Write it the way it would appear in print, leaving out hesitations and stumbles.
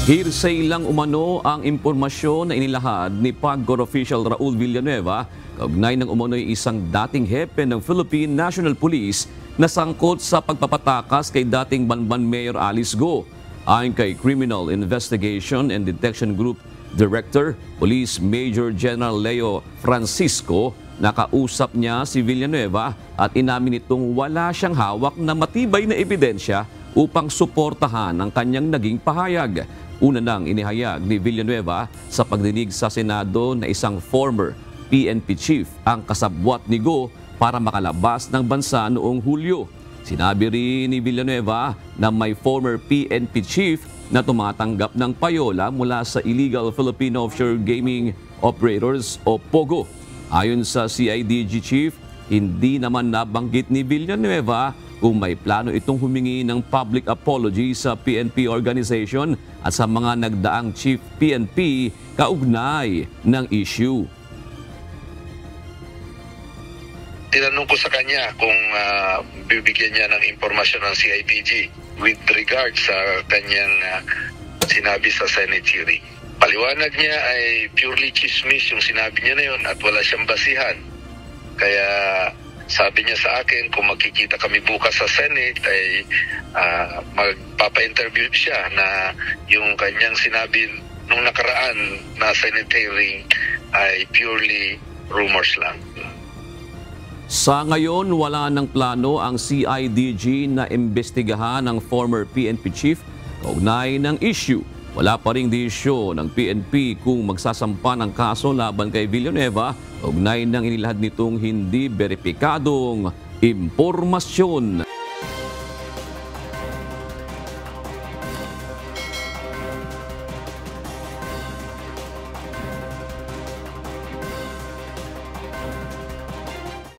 Hearsay lang umano ang impormasyon na inilahad ni PAGCOR official Raul Villanueva kaugnay ng umano'y isang dating hepe ng Philippine National Police na sangkot sa pagpapatakas kay dating Banban Mayor Alice Go. Ayon kay Criminal Investigation and Detection Group Director, Police Major General Leo Francisco, nakausap niya si Villanueva at inamin nitong wala siyang hawak na matibay na ebidensya upang suportahan ang kanyang naging pahayag. Una nang inihayag ni Villanueva sa pagdinig sa Senado na isang former PNP chief ang kasabwat ni Go para makalabas ng bansa noong Hulyo. Sinabi rin ni Villanueva na may former PNP chief na tumatanggap ng payola mula sa Illegal Filipino Offshore Gaming Operators o POGO. Ayon sa CIDG chief, hindi naman nabanggit ni Villanueva kung may plano itong humingi ng public apology sa PNP organization at sa mga nagdaang chief PNP kaugnay ng issue. Tinanong ko sa kanya kung bibigyan niya ng impormasyon ng CIDG with regard sa kanyang sinabi sa Senate hearing. Paliwanag niya ay purely chismis yung sinabi niya na yun at wala siyang basihan. Kaya sabi niya sa akin kung magkikita kami bukas sa Senate ay magpapa-interview siya na yung kanyang sinabi nung nakaraan na Senate hearing ay purely rumors lang. Sa ngayon, wala ng plano ang CIDG na imbestigahan ng former PNP chief kaugnay ng issue. Wala pa ring desisyon ng PNP kung magsasampa ng kaso laban kay Villanueva kaugnay ng inilahad nitong hindi beripikadong impormasyon.